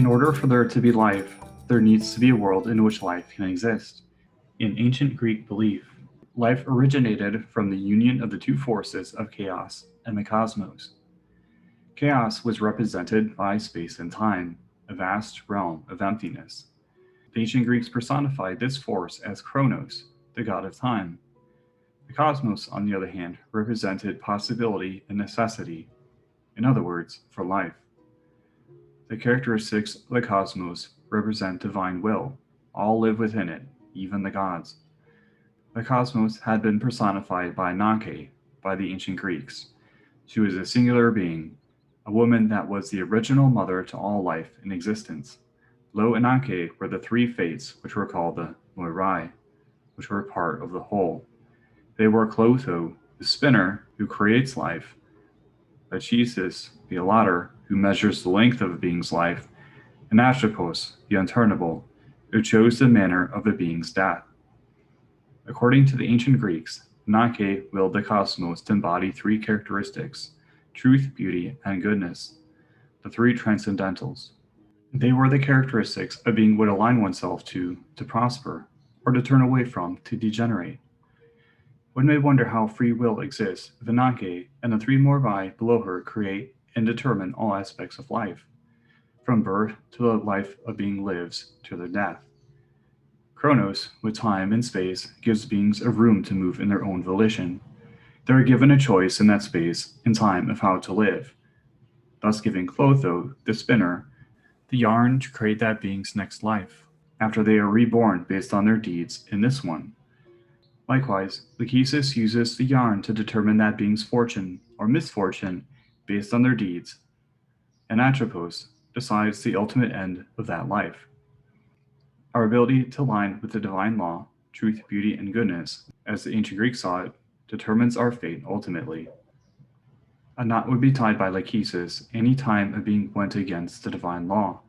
In order for there to be life, there needs to be a world in which life can exist. In ancient Greek belief, life originated from the union of the two forces of chaos and the cosmos. Chaos was represented by space and time, a vast realm of emptiness. The ancient Greeks personified this force as Chronos, the god of time. The cosmos, on the other hand, represented possibility and necessity, in other words, for life. The characteristics of the cosmos represent divine will. All live within it, even the gods. The cosmos had been personified by Ananke by the ancient Greeks. She was a singular being, a woman that was the original mother to all life in existence. Below Ananke were the three fates, which were called the Moirai, which were part of the whole. They were Clotho, the spinner who creates life, Lachesis, the allotter who measures the length of a being's life, and Atropos, the unturnable, who chose the manner of a being's death. According to the ancient Greeks, Ananke willed the cosmos to embody three characteristics: truth, beauty, and goodness, the three transcendentals. They were the characteristics a being would align oneself to prosper, or to turn away from, to degenerate. One may wonder how free will exists if Ananke and the three Moirai below her create and determine all aspects of life, from birth to the life a being lives to their death. Chronos, with time and space, gives beings a room to move in their own volition. They are given a choice in that space and time of how to live, thus giving Clotho, the spinner, the yarn to create that being's next life, after they are reborn based on their deeds in this one. Likewise, Lachesis uses the yarn to determine that being's fortune or misfortune based on their deeds, and Atropos decides the ultimate end of that life. Our ability to align with the divine law, truth, beauty, and goodness, as the ancient Greeks saw it, determines our fate ultimately. A knot would be tied by Lachesis any time a being went against the divine law.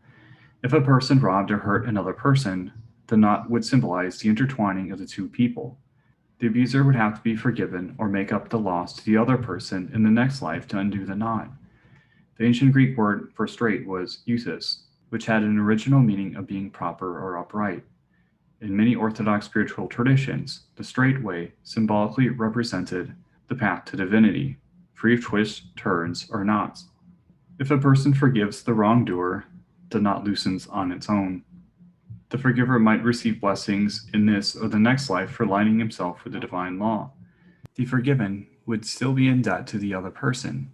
If a person robbed or hurt another person, the knot would symbolize the intertwining of the two people. The abuser would have to be forgiven or make up the loss to the other person in the next life to undo the knot. The ancient Greek word for straight was euthys, which had an original meaning of being proper or upright. In many Orthodox spiritual traditions, the straight way symbolically represented the path to divinity, free of twists, turns, or knots. If a person forgives the wrongdoer, the knot loosens on its own. The forgiver might receive blessings in this or the next life for aligning himself with the divine law. The forgiven would still be in debt to the other person.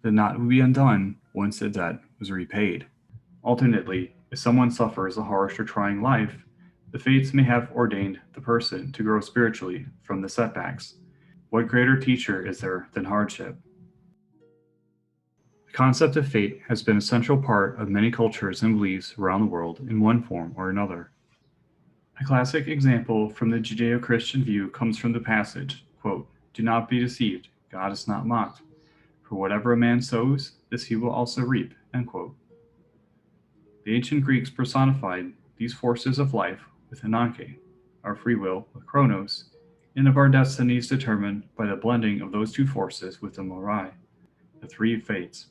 The knot would be undone once the debt was repaid. Alternately, if someone suffers a harsh or trying life, the fates may have ordained the person to grow spiritually from the setbacks. What greater teacher is there than hardship? The concept of fate has been a central part of many cultures and beliefs around the world in one form or another. A classic example from the Judeo-Christian view comes from the passage, quote, "Do not be deceived, God is not mocked. For whatever a man sows, this he will also reap," end quote. The ancient Greeks personified these forces of life with Ananke, our free will with Chronos, and of our destinies determined by the blending of those two forces with the Moirai, the three fates.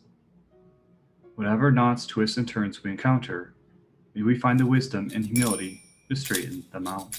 Whatever knots, twists, and turns we encounter, may we find the wisdom and humility to straighten them out.